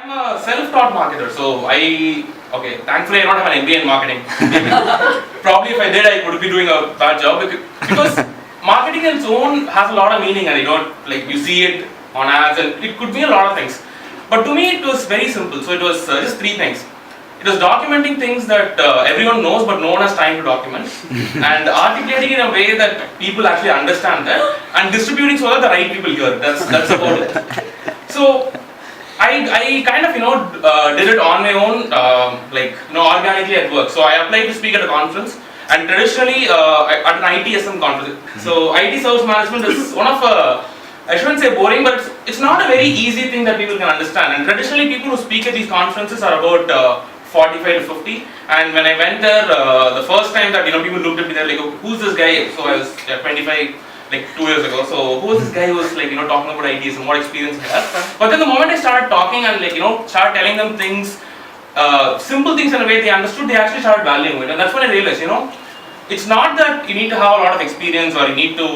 I'm a self-taught marketer, so thankfully I don't have an MBA in marketing. Probably if I did, I would be doing a bad job because marketing in its own has a lot of meaning, and you see it on ads, and it could be a lot of things. But to me, it was very simple. So it was just three things. It was documenting things that everyone knows, but no one has time to document, and articulating in a way that people actually understand that, and distributing so that the right people hear. That's about it. So I kind of did it on my own, organically at work. So I applied to speak at a conference, and traditionally at an ITSM conference. So IT service management is one of I shouldn't say boring, but it's not a very easy thing that people can understand. And traditionally, people who speak at these conferences are about 45 to 50. And when I went there, the first time that people looked at me, they're like, oh, "Who's this guy?" So I was 25. Like 2 years ago. So who was this guy who was talking about ideas and what experience he has? But then the moment I started talking and started telling them things, simple things in a way they understood, they actually started valuing it. And that's when I realized, it's not that you need to have a lot of experience or you need to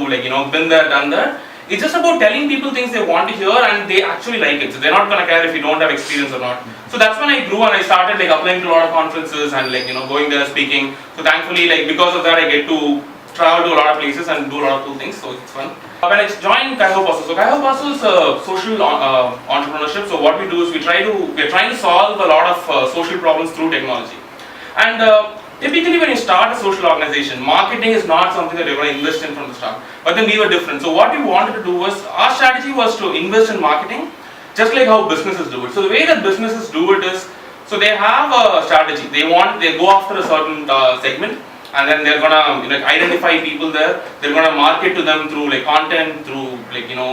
been there, done that. It's just about telling people things they want to hear and they actually like it. So they're not gonna care if you don't have experience or not. So that's when I grew and I started applying to a lot of conferences and going there speaking. So thankfully because of that I get to travel to a lot of places and do a lot of cool things, so it's fun. When I joined Kaiho Pasu, so Kaiho Pasu is social entrepreneurship. So what we do is we're trying to solve a lot of social problems through technology. And typically when you start a social organization, marketing is not something that you're going to invest in from the start. But then we were different. So what we wanted to do was, our strategy was to invest in marketing, just like how businesses do it. So the way that businesses do it is, so they have a strategy. They go after a certain segment, and then they're gonna identify people there. They're gonna market to them through content, through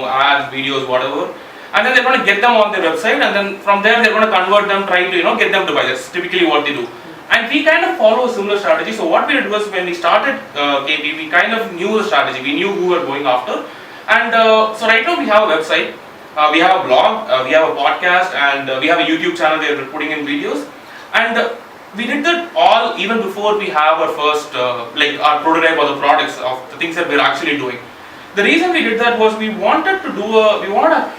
ads, videos, whatever. And then they're gonna get them on their website, and then from there they're gonna convert them, try to get them to buy. That's typically what they do. And we kind of follow a similar strategy. So what we did was, when we started KP, we kind of knew the strategy. We knew who we were going after. And so right now we have a website, we have a blog, we have a podcast, and we have a YouTube channel where we're putting in videos. And we did that all even before we have our first, our prototype or the products of the things that we're actually doing. The reason we did that was we wanted to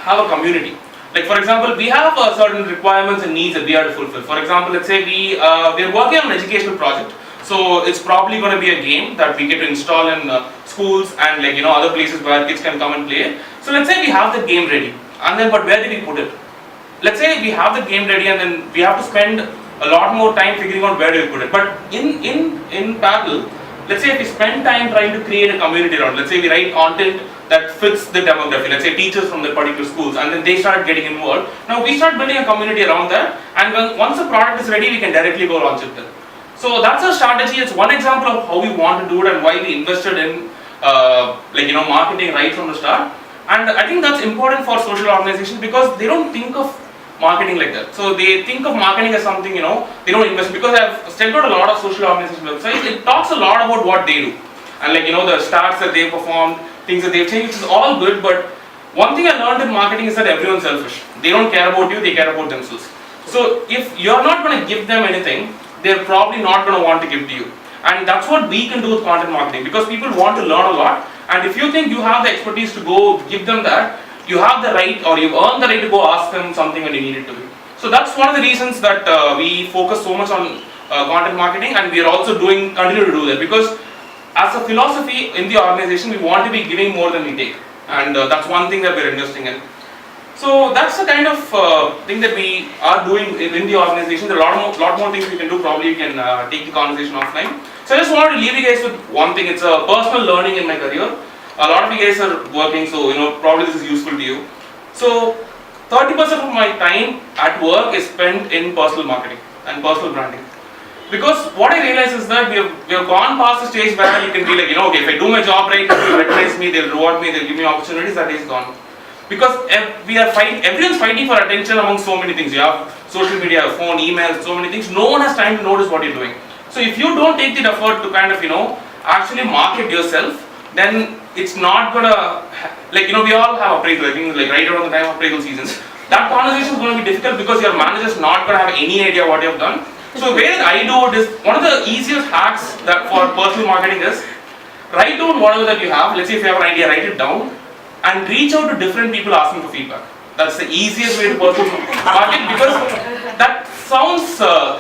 have a community. Like for example, we have certain requirements and needs that we have to fulfill. For example, let's say we're working on an educational project. So it's probably going to be a game that we get to install in schools and other places where kids can come and play. So let's say we have the game ready, and then but where do we put it? Let's say we have the game ready, and then we have to spend a lot more time figuring out where do we put it. But in parallel, let's say if we spend time trying to create a community around, let's say we write content that fits the demography, let's say teachers from the particular schools, and then they start getting involved. Now we start building a community around that, and once the product is ready, we can directly go launch it there. So that's our strategy. It's one example of how we want to do it and why we invested in marketing right from the start. And I think that's important for social organizations because they don't think of marketing like that. So they think of marketing as something, they don't invest. Because I've stepped out a lot of social organization websites, it talks a lot about what they do. And the stats that they performed, things that they've changed, which is all good. But one thing I learned in marketing is that everyone's selfish. They don't care about you, they care about themselves. So if you're not going to give them anything, they're probably not going to want to give to you. And that's what we can do with content marketing, because people want to learn a lot. And if you think you have the expertise to go give them that, you have the right, or you've earned the right to go ask them something when you need it to be. So that's one of the reasons that we focus so much on content marketing, and we are also continue to do that, because as a philosophy in the organization, we want to be giving more than we take, and that's one thing that we're investing in. So that's the kind of thing that we are doing in the organization. There are a lot more things we can do. Probably you can take the conversation offline. So I just wanted to leave you guys with one thing. It's a personal learning in my career. A lot of you guys are working, so probably this is useful to you. So 30% of my time at work is spent in personal marketing and personal branding. Because what I realize is that we have gone past the stage where you can be like, okay, if I do my job right, they'll recognize me, they'll reward me, they'll give me opportunities. That is gone. Because everyone's fighting for attention among so many things. You have social media, phone, emails, so many things. No one has time to notice what you're doing. So if you don't take the effort to kind of actually market yourself, then it's not gonna, we all have appraisal, I think right around the time of appraisal seasons. That conversation is going to be difficult because your manager is not going to have any idea what you have done. So the way that I do it is, one of the easiest hacks that for personal marketing is, write down whatever that you have. Let's say if you have an idea, write it down and reach out to different people asking for feedback. That's the easiest way to personal market, because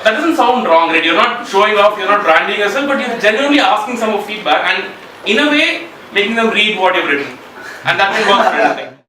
that doesn't sound wrong, right? You're not showing off, you're not branding yourself, but you're genuinely asking some of feedback and in a way making them read what you've written. And that can work for anything.